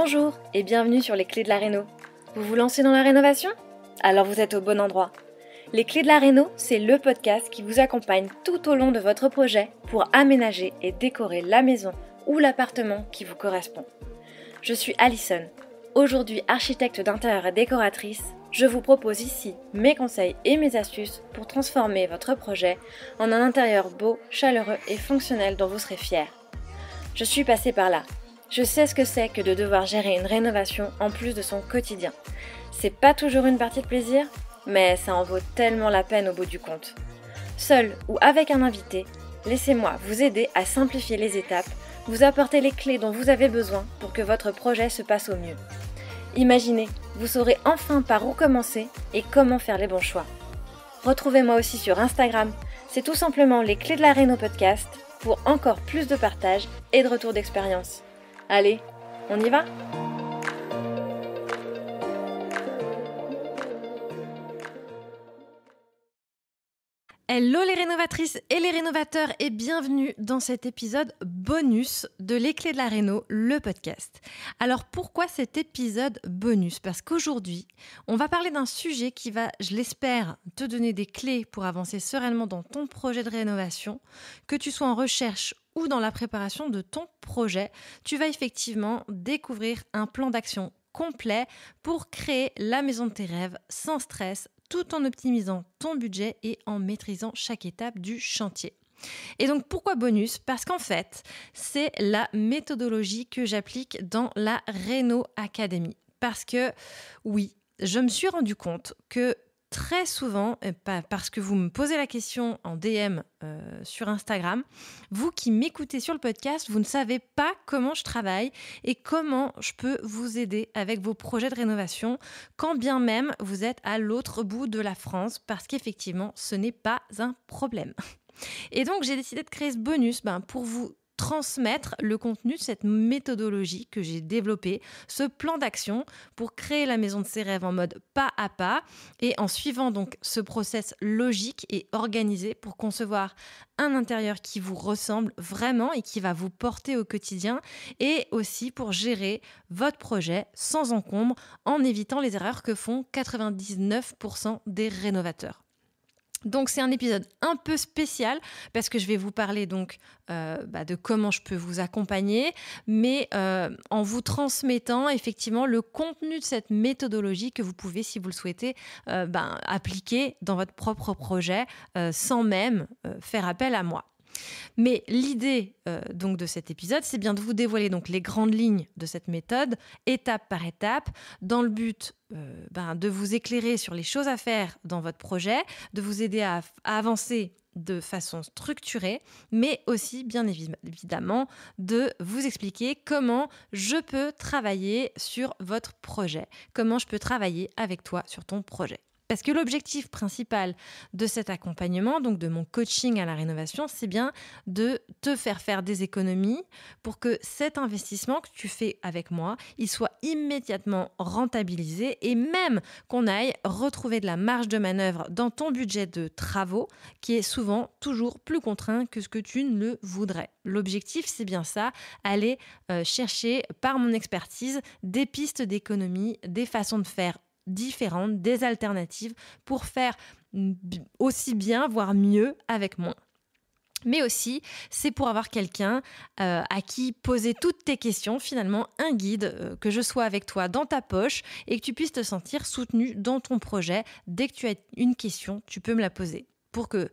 Bonjour et bienvenue sur les clés de la réno. Vous vous lancez dans la rénovation ? Alors vous êtes au bon endroit. Les clés de la réno, c'est le podcast qui vous accompagne tout au long de votre projet pour aménager et décorer la maison ou l'appartement qui vous correspond. Je suis Alison, aujourd'hui architecte d'intérieur et décoratrice. Je vous propose ici mes conseils et mes astuces pour transformer votre projet en un intérieur beau, chaleureux et fonctionnel dont vous serez fiers. Je suis passée par là. Je sais ce que c'est que de devoir gérer une rénovation en plus de son quotidien. C'est pas toujours une partie de plaisir, mais ça en vaut tellement la peine au bout du compte. Seul ou avec un invité, laissez-moi vous aider à simplifier les étapes, vous apporter les clés dont vous avez besoin pour que votre projet se passe au mieux. Imaginez, vous saurez enfin par où commencer et comment faire les bons choix. Retrouvez-moi aussi sur Instagram, c'est tout simplement les clés de la réno podcast pour encore plus de partage et de retour d'expérience. Allez, on y va ? Hello les rénovatrices et les rénovateurs et bienvenue dans cet épisode bonus de Les Clés de la Réno, le podcast. Alors pourquoi cet épisode bonus ? Parce qu'aujourd'hui, on va parler d'un sujet qui va, je l'espère, te donner des clés pour avancer sereinement dans ton projet de rénovation, que tu sois en recherche ou dans la préparation de ton projet. Tu vas effectivement découvrir un plan d'action complet pour créer la maison de tes rêves sans stress, tout en optimisant ton budget et en maîtrisant chaque étape du chantier. Et donc pourquoi bonus ? Parce qu'en fait, c'est la méthodologie que j'applique dans la Réno Academy. Parce que oui, je me suis rendu compte que très souvent, parce que vous me posez la question en DM sur Instagram, vous qui m'écoutez sur le podcast, vous ne savez pas comment je travaille et comment je peux vous aider avec vos projets de rénovation, quand bien même vous êtes à l'autre bout de la France, parce qu'effectivement, ce n'est pas un problème. Et donc, j'ai décidé de créer ce bonus pour vous transmettre le contenu de cette méthodologie que j'ai développée, ce plan d'action pour créer la maison de ses rêves en mode pas à pas et en suivant donc ce process logique et organisé pour concevoir un intérieur qui vous ressemble vraiment et qui va vous porter au quotidien et aussi pour gérer votre projet sans encombre en évitant les erreurs que font 99% des rénovateurs. Donc c'est un épisode un peu spécial parce que je vais vous parler donc de comment je peux vous accompagner, mais en vous transmettant effectivement le contenu de cette méthodologie que vous pouvez, si vous le souhaitez, appliquer dans votre propre projet sans même faire appel à moi. Mais l'idée donc de cet épisode, c'est bien de vous dévoiler donc les grandes lignes de cette méthode, étape par étape, dans le but de vous éclairer sur les choses à faire dans votre projet, de vous aider à avancer de façon structurée, mais aussi bien évidemment de vous expliquer comment je peux travailler sur votre projet, comment je peux travailler avec toi sur ton projet. Parce que l'objectif principal de cet accompagnement, donc de mon coaching à la rénovation, c'est bien de te faire des économies pour que cet investissement que tu fais avec moi, il soit immédiatement rentabilisé et même qu'on aille retrouver de la marge de manœuvre dans ton budget de travaux qui est souvent toujours plus contraint que ce que tu ne le voudrais. L'objectif, c'est bien ça, aller chercher par mon expertise des pistes d'économie, des façons de faire différentes, des alternatives pour faire aussi bien, voire mieux avec moins. Mais aussi, c'est pour avoir quelqu'un à qui poser toutes tes questions, finalement un guide, que je sois avec toi dans ta poche et que tu puisses te sentir soutenu dans ton projet. Dès que tu as une question, tu peux me la poser pour que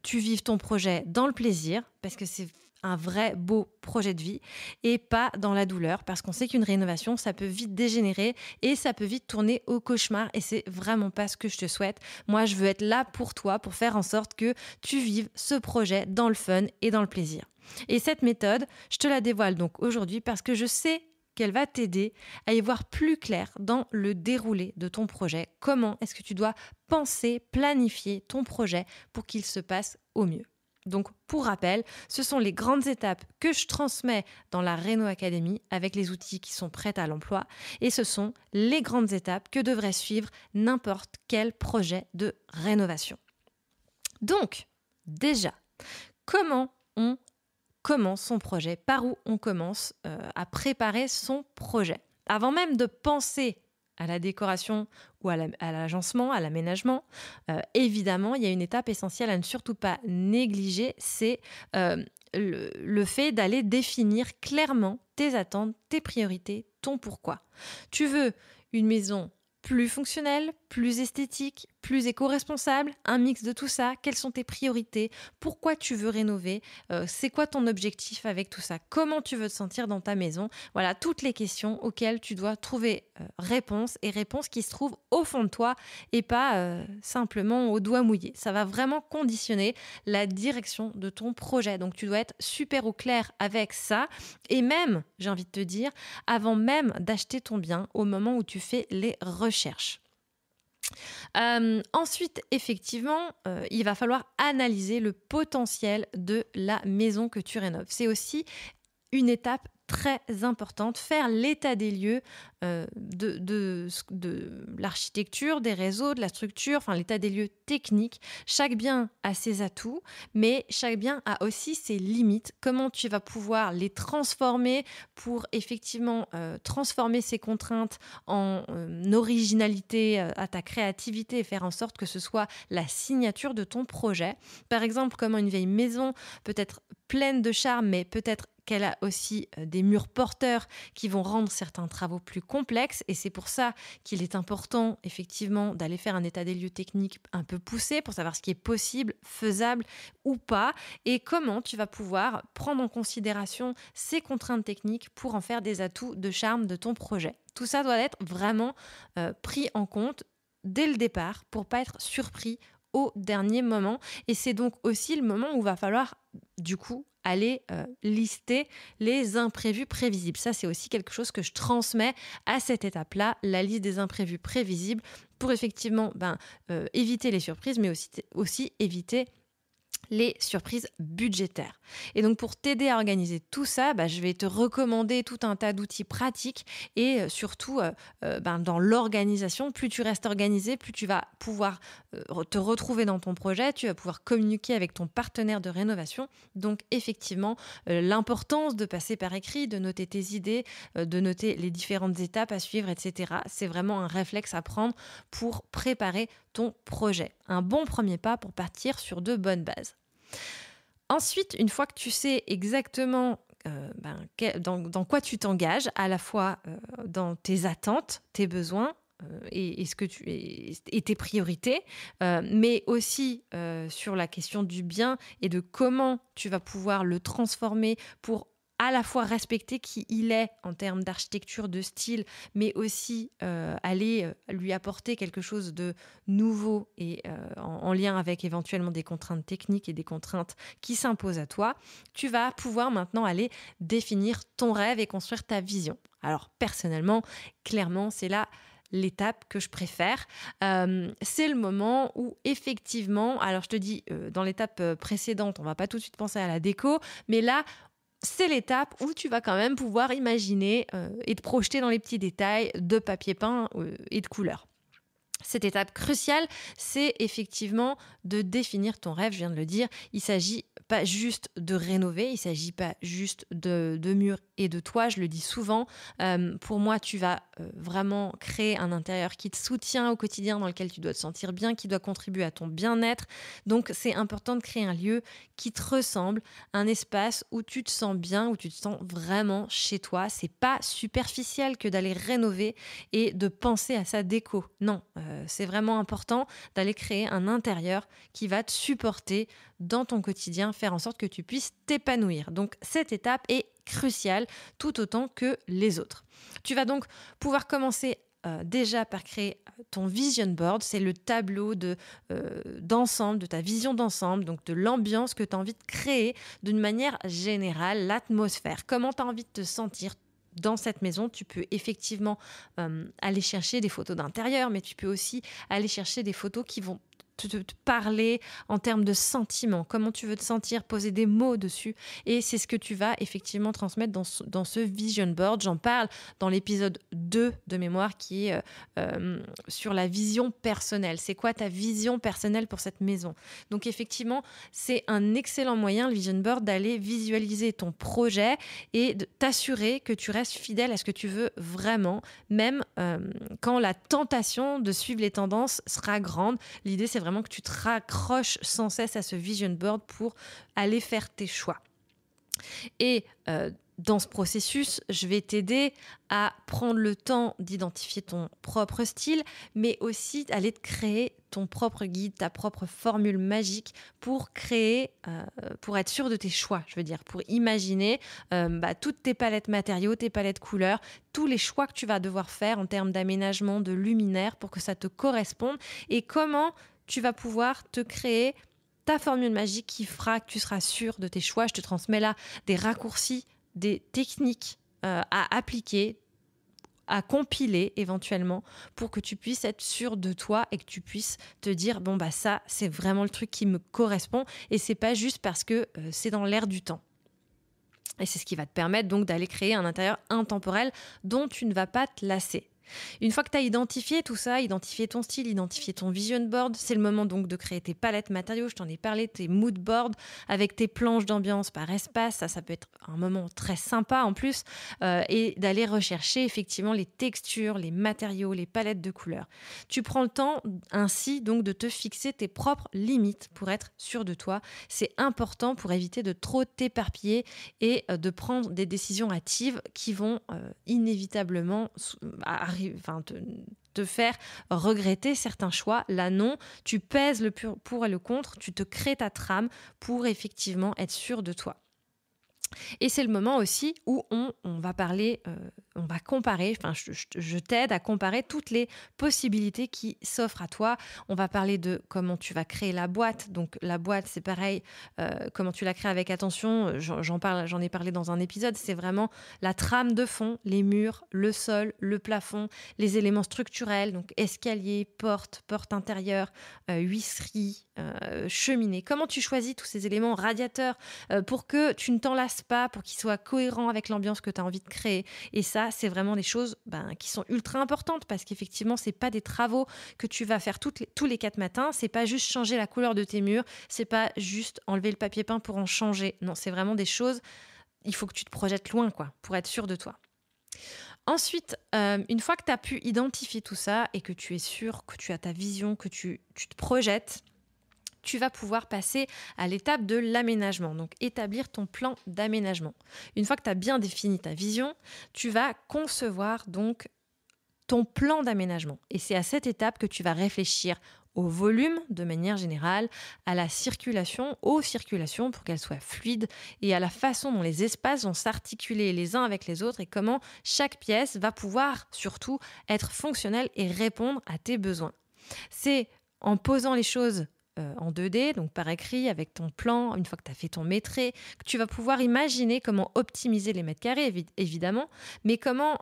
tu vives ton projet dans le plaisir, parce que c'est un vrai beau projet de vie et pas dans la douleur, parce qu'on sait qu'une rénovation, ça peut vite dégénérer et ça peut vite tourner au cauchemar et c'est vraiment pas ce que je te souhaite. Moi, je veux être là pour toi, pour faire en sorte que tu vives ce projet dans le fun et dans le plaisir. Et cette méthode, je te la dévoile donc aujourd'hui parce que je sais qu'elle va t'aider à y voir plus clair dans le déroulé de ton projet. Comment est-ce que tu dois penser, planifier ton projet pour qu'il se passe au mieux. Donc, pour rappel, ce sont les grandes étapes que je transmets dans la Réno Academy avec les outils qui sont prêts à l'emploi. Et ce sont les grandes étapes que devrait suivre n'importe quel projet de rénovation. Donc, déjà, comment on commence son projet ? Par où on commence à préparer son projet ? avant même de penser à la décoration ou à l'agencement, à l'aménagement, évidemment, il y a une étape essentielle à ne surtout pas négliger, c'est le fait d'aller définir clairement tes attentes, tes priorités, ton pourquoi. Tu veux une maison plus fonctionnelle, plus esthétique, plus éco-responsable, un mix de tout ça. Quelles sont tes priorités? Pourquoi tu veux rénover? C'est quoi ton objectif avec tout ça? Comment tu veux te sentir dans ta maison? Voilà, toutes les questions auxquelles tu dois trouver réponse et réponses qui se trouvent au fond de toi et pas simplement au doigt mouillé. Ça va vraiment conditionner la direction de ton projet. Donc, tu dois être super au clair avec ça. Et même, j'ai envie de te dire, avant même d'acheter ton bien, au moment où tu fais les recherches. Ensuite, effectivement, il va falloir analyser le potentiel de la maison que tu rénoves. C'est aussi une étape très importante, faire l'état des lieux de l'architecture, des réseaux, de la structure, enfin l'état des lieux techniques. Chaque bien a ses atouts, mais chaque bien a aussi ses limites. Comment tu vas pouvoir les transformer pour effectivement transformer ces contraintes en originalité à ta créativité et faire en sorte que ce soit la signature de ton projet. Par exemple, comment une vieille maison peut être pleine de charme, mais peut-être qu'elle a aussi des murs porteurs qui vont rendre certains travaux plus complexes. Et c'est pour ça qu'il est important, effectivement, d'aller faire un état des lieux technique un peu poussé pour savoir ce qui est possible, faisable ou pas, et comment tu vas pouvoir prendre en considération ces contraintes techniques pour en faire des atouts de charme de ton projet. Tout ça doit être vraiment pris en compte dès le départ pour pas être surpris au dernier moment. Et c'est donc aussi le moment où il va falloir, du coup, aller lister les imprévus prévisibles. Ça, c'est aussi quelque chose que je transmets à cette étape-là, la liste des imprévus prévisibles, pour effectivement éviter les surprises, mais aussi éviter les surprises budgétaires. Et donc, pour t'aider à organiser tout ça, je vais te recommander tout un tas d'outils pratiques et surtout, dans l'organisation, plus tu restes organisé, plus tu vas pouvoir te retrouver dans ton projet, tu vas pouvoir communiquer avec ton partenaire de rénovation. Donc, effectivement, l'importance de passer par écrit, de noter tes idées, de noter les différentes étapes à suivre, etc. C'est vraiment un réflexe à prendre pour préparer ton projet. Un bon premier pas pour partir sur de bonnes bases. Ensuite, une fois que tu sais exactement dans quoi tu t'engages, à la fois dans tes attentes, tes besoins et tes priorités, mais aussi sur la question du bien et de comment tu vas pouvoir le transformer pour à la fois respecter qui il est en termes d'architecture, de style, mais aussi aller lui apporter quelque chose de nouveau et en lien avec éventuellement des contraintes techniques et des contraintes qui s'imposent à toi, tu vas pouvoir maintenant aller définir ton rêve et construire ta vision. Alors personnellement, clairement, c'est là l'étape que je préfère. C'est le moment où effectivement, alors je te dis, dans l'étape précédente, on va pas tout de suite penser à la déco, mais là, c'est l'étape où tu vas quand même pouvoir imaginer et te projeter dans les petits détails de papier peint et de couleurs. Cette étape cruciale, c'est effectivement de définir ton rêve, je viens de le dire. Il s'agit pas juste de rénover, il s'agit pas juste de murs et de toits, je le dis souvent. Pour moi, tu vas vraiment créer un intérieur qui te soutient au quotidien, dans lequel tu dois te sentir bien, qui doit contribuer à ton bien-être. Donc, c'est important de créer un lieu qui te ressemble, un espace où tu te sens bien, où tu te sens vraiment chez toi. C'est pas superficiel que d'aller rénover et de penser à sa déco. Non, c'est vraiment important d'aller créer un intérieur qui va te supporter dans ton quotidien, faire en sorte que tu puisses t'épanouir. Donc, cette étape est cruciale tout autant que les autres. Tu vas donc pouvoir commencer déjà par créer ton vision board, c'est le tableau d'ensemble, de ta vision d'ensemble, donc de l'ambiance que tu as envie de créer d'une manière générale, l'atmosphère, comment tu as envie de te sentir dans cette maison. Tu peux effectivement aller chercher des photos d'intérieur, mais tu peux aussi aller chercher des photos qui vont te parler en termes de sentiments, comment tu veux te sentir, poser des mots dessus. Et c'est ce que tu vas effectivement transmettre dans ce vision board. J'en parle dans l'épisode 2 de mémoire qui est sur la vision personnelle. C'est quoi ta vision personnelle pour cette maison? Donc effectivement, c'est un excellent moyen, le vision board, d'aller visualiser ton projet et de t'assurer que tu restes fidèle à ce que tu veux vraiment, même quand la tentation de suivre les tendances sera grande. L'idée, c'est vraiment que tu te raccroches sans cesse à ce vision board pour aller faire tes choix. Et dans ce processus, je vais t'aider à prendre le temps d'identifier ton propre style, mais aussi d'aller te créer ton propre guide, ta propre formule magique pour créer, pour être sûr de tes choix, je veux dire, pour imaginer toutes tes palettes matériaux, tes palettes couleurs, tous les choix que tu vas devoir faire en termes d'aménagement, de luminaire pour que ça te corresponde et comment tu vas pouvoir te créer ta formule magique qui fera que tu seras sûr de tes choix. Je te transmets là des raccourcis, des techniques à appliquer, à compiler éventuellement pour que tu puisses être sûr de toi et que tu puisses te dire ça c'est vraiment le truc qui me correspond et c'est pas juste parce que c'est dans l'air du temps. Et c'est ce qui va te permettre donc d'aller créer un intérieur intemporel dont tu ne vas pas te lasser. Une fois que tu as identifié tout ça, identifié ton style, identifié ton vision board, c'est le moment donc de créer tes palettes matériaux, je t'en ai parlé, tes mood boards avec tes planches d'ambiance par espace, ça peut être un moment très sympa en plus, et d'aller rechercher effectivement les textures, les matériaux, les palettes de couleurs. Tu prends le temps ainsi donc de te fixer tes propres limites pour être sûr de toi. C'est important pour éviter de trop t'éparpiller et de prendre des décisions hâtives qui vont inévitablement te faire regretter certains choix. Là, non, tu pèses le pour et le contre, tu te crées ta trame pour effectivement être sûr de toi. Et c'est le moment aussi où on va parler, on va comparer, je t'aide à comparer toutes les possibilités qui s'offrent à toi. On va parler de comment tu vas créer la boîte. Donc la boîte, c'est pareil, comment tu la crées avec attention. J'en ai parlé dans un épisode. C'est vraiment la trame de fond, les murs, le sol, le plafond, les éléments structurels, donc escalier, porte intérieure, huisserie, cheminée. Comment tu choisis tous ces éléments, radiateurs, pour que tu ne t'en lasses pas, pour qu'ils soient cohérents avec l'ambiance que tu as envie de créer. Et ça, c'est vraiment des choses qui sont ultra importantes parce qu'effectivement, c'est pas des travaux que tu vas faire tous les 4 matins. C'est pas juste changer la couleur de tes murs. C'est pas juste enlever le papier peint pour en changer. Non, c'est vraiment des choses. Il faut que tu te projettes loin, pour être sûr de toi. Ensuite, une fois que tu as pu identifier tout ça et que tu es sûr que tu as ta vision, que tu te projettes, tu vas pouvoir passer à l'étape de l'aménagement, donc établir ton plan d'aménagement. Une fois que tu as bien défini ta vision, tu vas concevoir donc ton plan d'aménagement. Et c'est à cette étape que tu vas réfléchir au volume de manière générale, à la circulation, aux circulations pour qu'elles soient fluides et à la façon dont les espaces vont s'articuler les uns avec les autres et comment chaque pièce va pouvoir surtout être fonctionnelle et répondre à tes besoins. C'est en posant les choses en 2D, donc par écrit, avec ton plan, une fois que tu as fait ton métré, que tu vas pouvoir imaginer comment optimiser les mètres carrés, évidemment, mais comment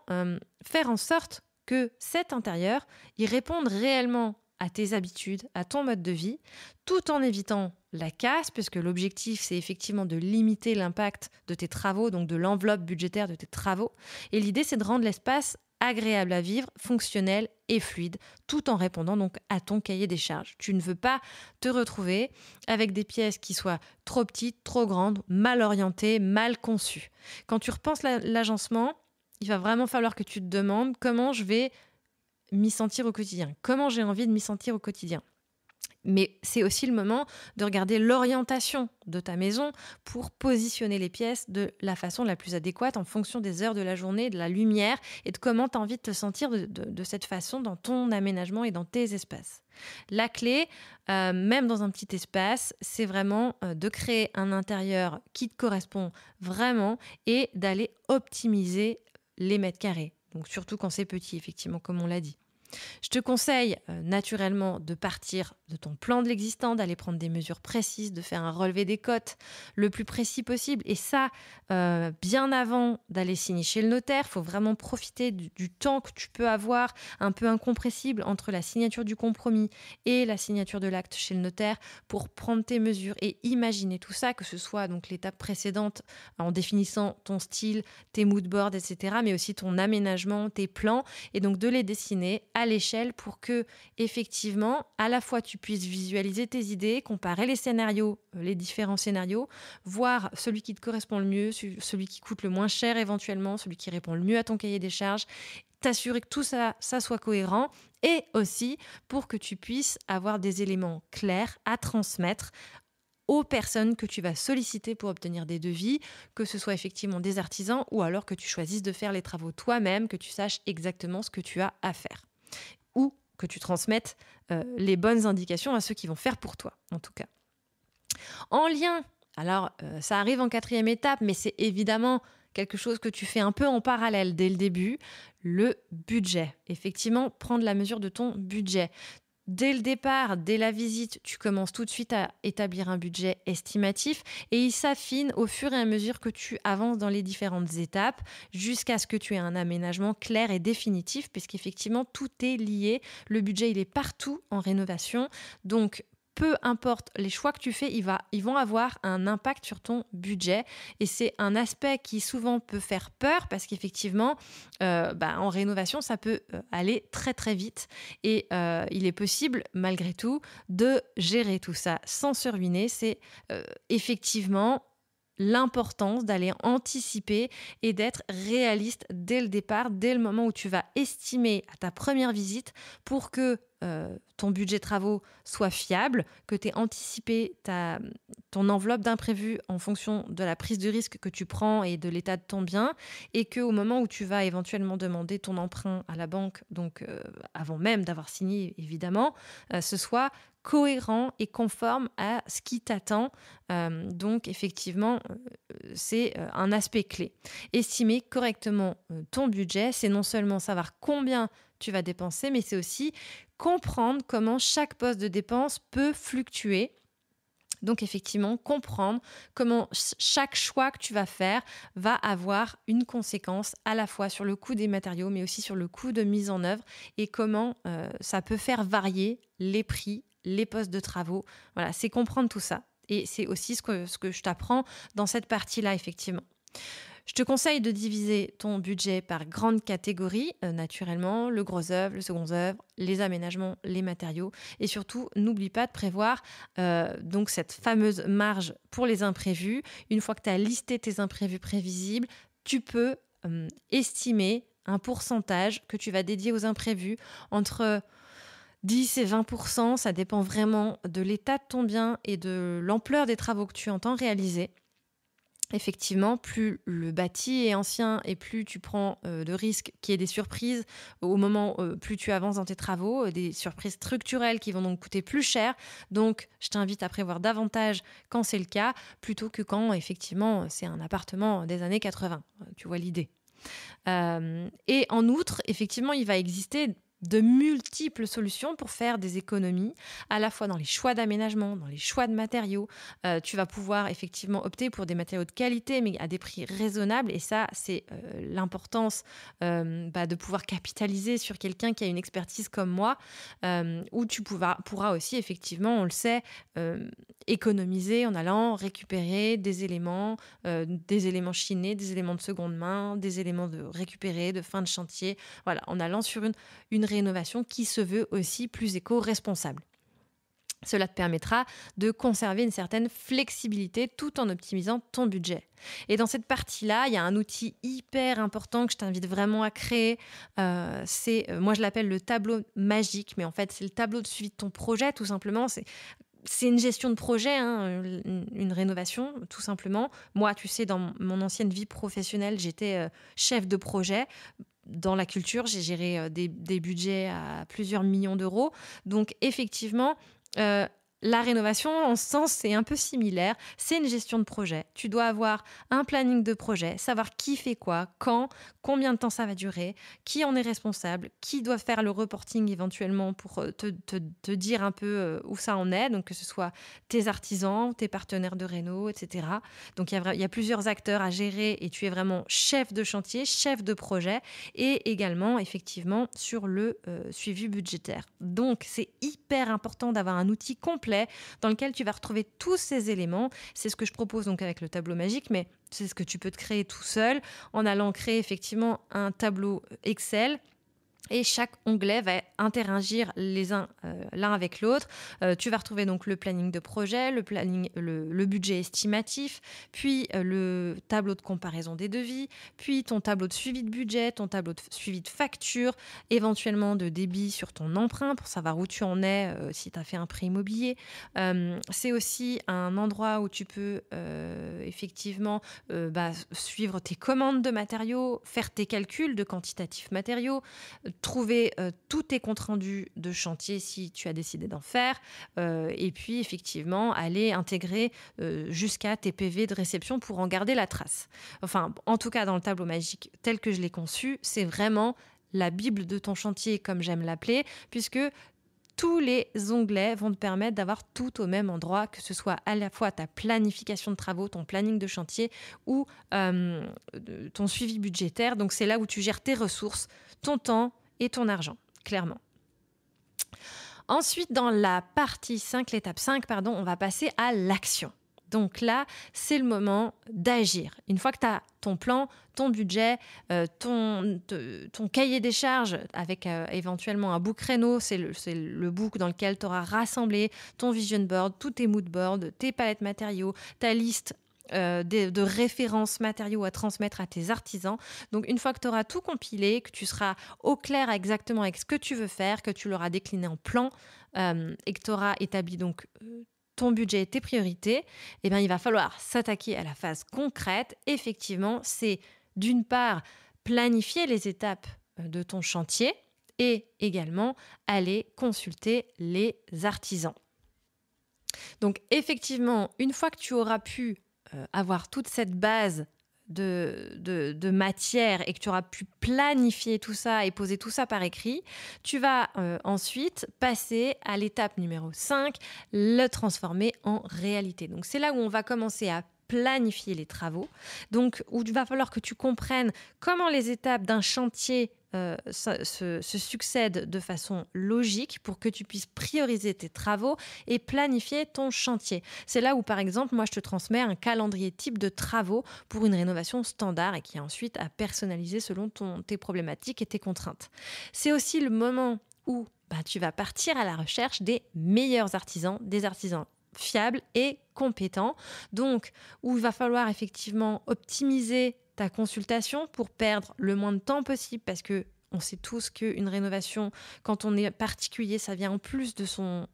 faire en sorte que cet intérieur, il réponde réellement à tes habitudes, à ton mode de vie, tout en évitant la casse, puisque l'objectif, c'est effectivement de limiter l'impact de tes travaux, donc de l'enveloppe budgétaire de tes travaux. Et l'idée, c'est de rendre l'espace agréable à vivre, fonctionnel et fluide, tout en répondant donc à ton cahier des charges. Tu ne veux pas te retrouver avec des pièces qui soient trop petites, trop grandes, mal orientées, mal conçues. Quand tu repenses l'agencement, il va vraiment falloir que tu te demandes comment je vais m'y sentir au quotidien, comment j'ai envie de m'y sentir au quotidien. Mais c'est aussi le moment de regarder l'orientation de ta maison pour positionner les pièces de la façon la plus adéquate en fonction des heures de la journée, de la lumière et de comment tu as envie de te sentir de cette façon dans ton aménagement et dans tes espaces. La clé, même dans un petit espace, c'est vraiment de créer un intérieur qui te correspond vraiment et d'aller optimiser les mètres carrés. Donc surtout quand c'est petit, effectivement, comme on l'a dit. Je te conseille naturellement de partir de ton plan de l'existant, d'aller prendre des mesures précises, de faire un relevé des cotes le plus précis possible. Et ça, bien avant d'aller signer chez le notaire, il faut vraiment profiter du temps que tu peux avoir un peu incompressible entre la signature du compromis et la signature de l'acte chez le notaire pour prendre tes mesures et imaginer tout ça, que ce soit donc l'étape précédente en définissant ton style, tes mood boards, etc., mais aussi ton aménagement, tes plans, et donc de les dessiner à l'échelle pour que, effectivement, à la fois tu puisses visualiser tes idées, comparer les scénarios, les différents scénarios, voir celui qui te correspond le mieux, celui qui coûte le moins cher éventuellement, celui qui répond le mieux à ton cahier des charges, t'assurer que tout ça soit cohérent, et aussi pour que tu puisses avoir des éléments clairs à transmettre aux personnes que tu vas solliciter pour obtenir des devis, que ce soit effectivement des artisans ou alors que tu choisisses de faire les travaux toi-même, que tu saches exactement ce que tu as à faire. Ou que tu transmettes les bonnes indications à ceux qui vont faire pour toi, en tout cas. En lien, alors ça arrive en 4e étape, mais c'est évidemment quelque chose que tu fais un peu en parallèle dès le début, le budget. Effectivement, prendre la mesure de ton budget. Dès le départ, dès la visite, tu commences tout de suite à établir un budget estimatif et il s'affine au fur et à mesure que tu avances dans les différentes étapes jusqu'à ce que tu aies un aménagement clair et définitif puisqu'effectivement, tout est lié. Le budget, il est partout en rénovation. Donc, peu importe les choix que tu fais, ils vont avoir un impact sur ton budget. Et c'est un aspect qui souvent peut faire peur parce qu'effectivement, en rénovation, ça peut aller très très vite. Et il est possible, malgré tout, de gérer tout ça sans se ruiner. C'est effectivement l'importance d'aller anticiper et d'être réaliste dès le départ, dès le moment où tu vas estimer à ta première visite pour que ton budget travaux soit fiable, que tu aies anticipé ton enveloppe d'imprévu en fonction de la prise de risque que tu prends et de l'état de ton bien, et qu'au moment où tu vas éventuellement demander ton emprunt à la banque, donc avant même d'avoir signé évidemment, ce soit cohérent et conforme à ce qui t'attend. Donc effectivement, c'est un aspect clé. Estimer correctement ton budget, c'est non seulement savoir combien tu vas dépenser, mais c'est aussi comprendre comment chaque poste de dépense peut fluctuer. Donc effectivement, comprendre comment chaque choix que tu vas faire va avoir une conséquence à la fois sur le coût des matériaux, mais aussi sur le coût de mise en œuvre et comment ça peut faire varier les prix, les postes de travaux. Voilà, c'est comprendre tout ça. Et c'est aussi ce que je t'apprends dans cette partie-là, effectivement. Je te conseille de diviser ton budget par grandes catégories, naturellement, le gros œuvre, le second œuvre, les aménagements, les matériaux. Et surtout, n'oublie pas de prévoir donc cette fameuse marge pour les imprévus. Une fois que tu as listé tes imprévus prévisibles, tu peux estimer un pourcentage que tu vas dédier aux imprévus entre 10 et 20%. Ça dépend vraiment de l'état de ton bien et de l'ampleur des travaux que tu entends réaliser. Effectivement, plus le bâti est ancien et plus tu prends de risques qu'il y ait des surprises au moment, plus tu avances dans tes travaux, des surprises structurelles qui vont donc coûter plus cher. Donc, je t'invite à prévoir davantage quand c'est le cas, plutôt que quand, effectivement, c'est un appartement des années 80. Tu vois l'idée. Et en outre, effectivement, il va exister de multiples solutions pour faire des économies, à la fois dans les choix d'aménagement, dans les choix de matériaux. Tu vas pouvoir effectivement opter pour des matériaux de qualité, mais à des prix raisonnables. Et ça, c'est l'importance de pouvoir capitaliser sur quelqu'un qui a une expertise comme moi, où tu pourras aussi, effectivement, on le sait, économiser en allant récupérer des éléments chinés, des éléments de seconde main, des éléments de récupérer, de fin de chantier. Voilà, en allant sur une rénovation qui se veut aussi plus éco-responsable. Cela te permettra de conserver une certaine flexibilité tout en optimisant ton budget. Et dans cette partie-là, il y a un outil hyper important que je t'invite vraiment à créer. Moi, je l'appelle le tableau magique, mais en fait, c'est le tableau de suivi de ton projet, tout simplement. C'est une gestion de projet, une rénovation, tout simplement. Moi, tu sais, dans mon ancienne vie professionnelle, j'étais chef de projet. Dans la culture, j'ai géré des budgets à plusieurs millions d'euros. Donc, effectivement, La rénovation, en ce sens, c'est un peu similaire. C'est une gestion de projet. Tu dois avoir un planning de projet, savoir qui fait quoi, quand, combien de temps ça va durer, qui en est responsable, qui doit faire le reporting éventuellement pour te dire un peu où ça en est. Donc, que ce soit tes artisans, tes partenaires de réno, etc. Donc, il y a plusieurs acteurs à gérer et tu es vraiment chef de chantier, chef de projet et également, effectivement, sur le suivi budgétaire. Donc, c'est hyper important d'avoir un outil complet dans lequel tu vas retrouver tous ces éléments. C'est ce que je propose donc avec le tableau magique, mais c'est ce que tu peux te créer tout seul en allant créer effectivement un tableau Excel. Et chaque onglet va interagir l'un avec l'autre. Tu vas retrouver donc le planning de projet, le budget estimatif, puis le tableau de comparaison des devis, puis ton tableau de suivi de budget, ton tableau de suivi de facture, éventuellement de débit sur ton emprunt pour savoir où tu en es si tu as fait un prêt immobilier. C'est aussi un endroit où tu peux effectivement suivre tes commandes de matériaux, faire tes calculs de quantitatifs matériaux, trouver tous tes comptes rendus de chantier si tu as décidé d'en faire et puis effectivement aller intégrer jusqu'à tes PV de réception pour en garder la trace. Enfin, en tout cas dans le tableau magique tel que je l'ai conçu, c'est vraiment la Bible de ton chantier comme j'aime l'appeler, puisque tous les onglets vont te permettre d'avoir tout au même endroit, que ce soit à la fois ta planification de travaux, ton planning de chantier ou ton suivi budgétaire. Donc, c'est là où tu gères tes ressources, ton temps et ton argent, clairement. Ensuite, dans la partie 5, l'étape 5, on va passer à l'action. Donc là, c'est le moment d'agir. Une fois que tu as ton plan, ton budget, ton cahier des charges avec éventuellement un book réno, c'est le book dans lequel tu auras rassemblé ton vision board, tous tes mood boards, tes palettes matériaux, ta liste de références matériaux à transmettre à tes artisans. Donc, une fois que tu auras tout compilé, que tu seras au clair exactement avec ce que tu veux faire, que tu l'auras décliné en plan et que tu auras établi donc ton budget et tes priorités, eh bien, il va falloir s'attaquer à la phase concrète. Effectivement, c'est d'une part planifier les étapes de ton chantier et également aller consulter les artisans. Donc, effectivement, une fois que tu auras pu avoir toute cette base de matière et que tu auras pu planifier tout ça et poser tout ça par écrit, tu vas ensuite passer à l'étape numéro 5, le transformer en réalité. Donc c'est là où on va commencer à planifier les travaux, donc où il va falloir que tu comprennes comment les étapes d'un chantier se succèdent de façon logique pour que tu puisses prioriser tes travaux et planifier ton chantier. C'est là où, par exemple, moi, je te transmets un calendrier type de travaux pour une rénovation standard et qui est ensuite à personnaliser selon tes problématiques et tes contraintes. C'est aussi le moment où tu vas partir à la recherche des meilleurs artisans, des artisans fiables et compétents. Donc, où il va falloir effectivement optimiser ta consultation pour perdre le moins de temps possible, parce que on sait tous qu'une rénovation, quand on est particulier, ça vient en plus de son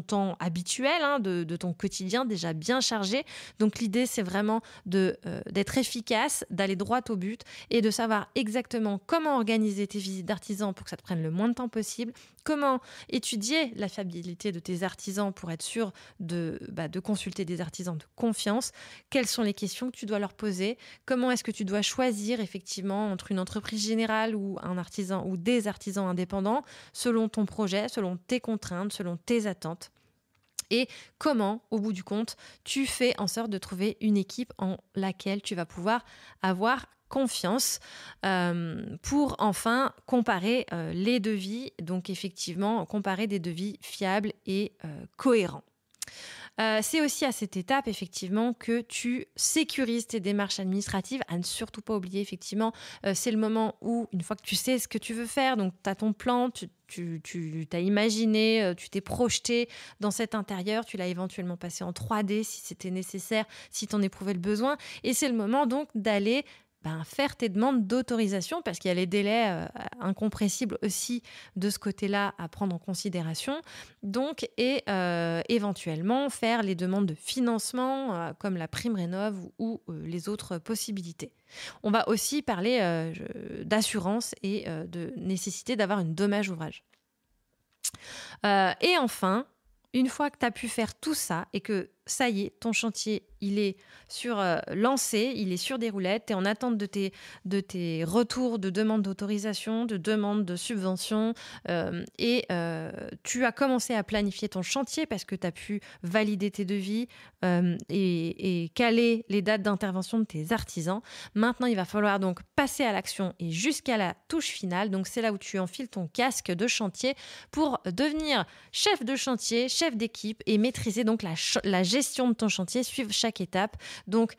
temps habituel, de ton quotidien déjà bien chargé. Donc l'idée, c'est vraiment d'être efficace, d'aller droit au but et de savoir exactement comment organiser tes visites d'artisans pour que ça te prenne le moins de temps possible, comment étudier la fiabilité de tes artisans pour être sûr de consulter des artisans de confiance, quelles sont les questions que tu dois leur poser, comment est-ce que tu dois choisir effectivement entre une entreprise générale ou un artisan ou des artisans indépendants selon ton projet, selon tes contraintes, selon tes attentes. Et comment, au bout du compte, tu fais en sorte de trouver une équipe en laquelle tu vas pouvoir avoir confiance pour enfin comparer les devis, donc effectivement comparer des devis fiables et cohérents. C'est aussi à cette étape, effectivement, que tu sécurises tes démarches administratives. À ne surtout pas oublier, effectivement, c'est le moment où, une fois que tu sais ce que tu veux faire, donc tu as ton plan, tu t'as imaginé, tu t'es projeté dans cet intérieur, tu l'as éventuellement passé en 3D si c'était nécessaire, si tu en éprouvais le besoin. Et c'est le moment donc d'aller faire tes demandes d'autorisation, parce qu'il y a les délais incompressibles aussi de ce côté-là à prendre en considération. Donc, et éventuellement faire les demandes de financement comme la prime rénov ou les autres possibilités. On va aussi parler d'assurance et de nécessité d'avoir une dommage ouvrage. Et enfin, Une fois que tu as pu faire tout ça et que ça y est, ton chantier, il est lancé, il est sur des roulettes, tu es en attente de tes retours de demande d'autorisation, de demande de subvention et tu as commencé à planifier ton chantier parce que tu as pu valider tes devis et caler les dates d'intervention de tes artisans. Maintenant, il va falloir donc passer à l'action et jusqu'à la touche finale. Donc, c'est là où tu enfiles ton casque de chantier pour devenir chef de chantier, chef d'équipe et maîtriser donc la gestion de ton chantier, suivre chaque étape. Donc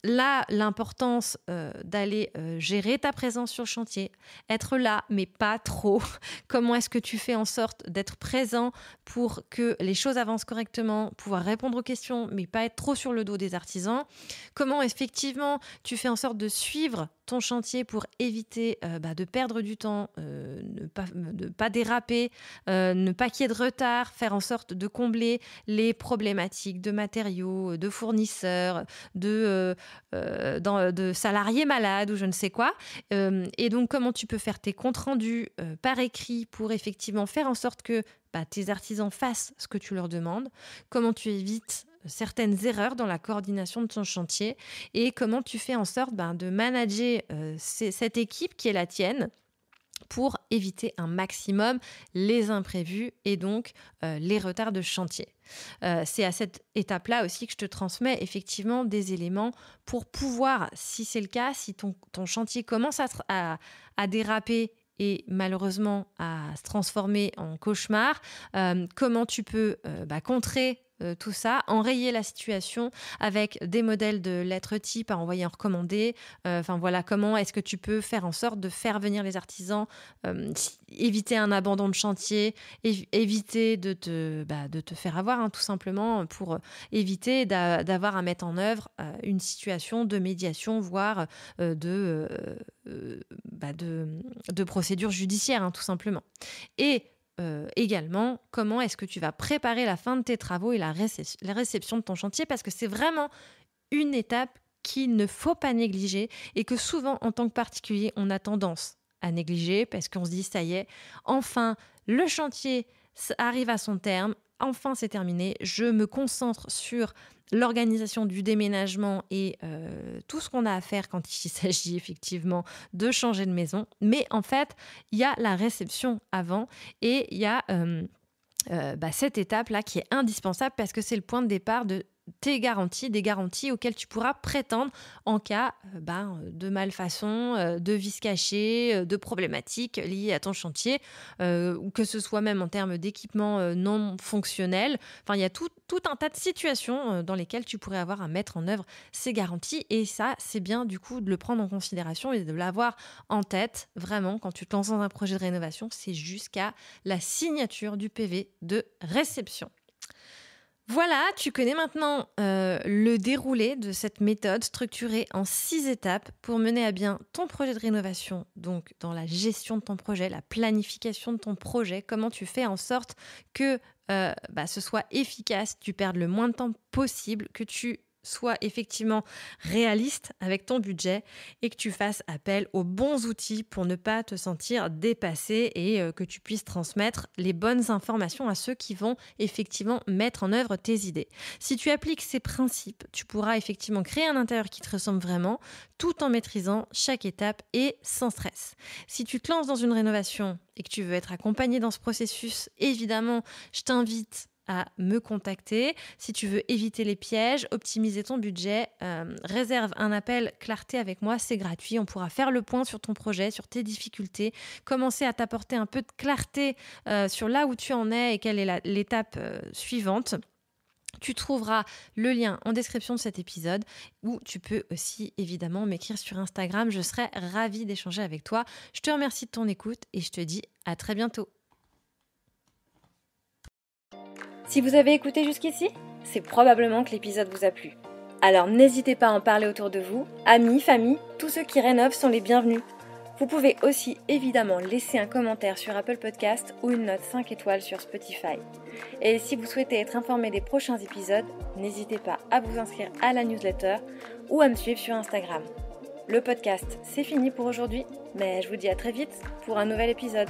là, l'importance d'aller gérer ta présence sur le chantier, être là, mais pas trop. Comment est-ce que tu fais en sorte d'être présent pour que les choses avancent correctement, pouvoir répondre aux questions, mais pas être trop sur le dos des artisans. Comment effectivement tu fais en sorte de suivre ton chantier pour éviter de perdre du temps, ne pas déraper, ne pas qu'il y ait de retard, faire en sorte de combler les problématiques de matériaux, de fournisseurs, de salariés malades ou je ne sais quoi. Et donc, comment tu peux faire tes comptes rendus par écrit pour effectivement faire en sorte que tes artisans fassent ce que tu leur demandes. Comment tu évites certaines erreurs dans la coordination de ton chantier et comment tu fais en sorte de manager cette équipe qui est la tienne pour éviter un maximum les imprévus et donc les retards de chantier. C'est à cette étape-là aussi que je te transmets effectivement des éléments pour pouvoir, si c'est le cas, si ton chantier commence à déraper et malheureusement à se transformer en cauchemar, comment tu peux contrer tout ça, enrayer la situation avec des modèles de lettres types à envoyer en recommandé. Comment est-ce que tu peux faire en sorte de faire venir les artisans, éviter un abandon de chantier, éviter de te faire avoir, tout simplement, pour éviter d'avoir à mettre en œuvre une situation de médiation, voire de procédure judiciaire, tout simplement. Et également, comment est-ce que tu vas préparer la fin de tes travaux et la réception de ton chantier, parce que c'est vraiment une étape qu'il ne faut pas négliger et que souvent, en tant que particulier, on a tendance à négliger parce qu'on se dit, ça y est, enfin, le chantier arrive à son terme, enfin, c'est terminé, je me concentre sur l'organisation du déménagement et tout ce qu'on a à faire quand il s'agit effectivement de changer de maison. Mais en fait, il y a la réception avant et il y a cette étape-là qui est indispensable parce que c'est le point de départ de tes garanties, des garanties auxquelles tu pourras prétendre en cas de malfaçon, de vices cachés, de problématiques liées à ton chantier, ou que ce soit même en termes d'équipement non fonctionnel. Enfin, il y a tout un tas de situations dans lesquelles tu pourrais avoir à mettre en œuvre ces garanties. Et ça, c'est bien du coup de le prendre en considération et de l'avoir en tête. Vraiment, quand tu te lances dans un projet de rénovation, c'est jusqu'à la signature du PV de réception. Voilà, tu connais maintenant le déroulé de cette méthode structurée en 6 étapes pour mener à bien ton projet de rénovation, donc dans la gestion de ton projet, la planification de ton projet, comment tu fais en sorte que ce soit efficace, tu perdes le moins de temps possible, que tu sois effectivement réaliste avec ton budget et que tu fasses appel aux bons outils pour ne pas te sentir dépassé et que tu puisses transmettre les bonnes informations à ceux qui vont effectivement mettre en œuvre tes idées. Si tu appliques ces principes, tu pourras effectivement créer un intérieur qui te ressemble vraiment tout en maîtrisant chaque étape et sans stress. Si tu te lances dans une rénovation et que tu veux être accompagné dans ce processus, évidemment, je t'invite à me contacter. Si tu veux éviter les pièges, optimiser ton budget, réserve un appel clarté avec moi, c'est gratuit. On pourra faire le point sur ton projet, sur tes difficultés, commencer à t'apporter un peu de clarté sur là où tu en es et quelle est l'étape suivante. Tu trouveras le lien en description de cet épisode où tu peux aussi évidemment m'écrire sur Instagram. Je serai ravie d'échanger avec toi. Je te remercie de ton écoute et je te dis à très bientôt. Si vous avez écouté jusqu'ici, c'est probablement que l'épisode vous a plu. Alors n'hésitez pas à en parler autour de vous, amis, famille, tous ceux qui rénovent sont les bienvenus. Vous pouvez aussi évidemment laisser un commentaire sur Apple Podcast ou une note 5 étoiles sur Spotify. Et si vous souhaitez être informé des prochains épisodes, n'hésitez pas à vous inscrire à la newsletter ou à me suivre sur Instagram. Le podcast, c'est fini pour aujourd'hui, mais je vous dis à très vite pour un nouvel épisode.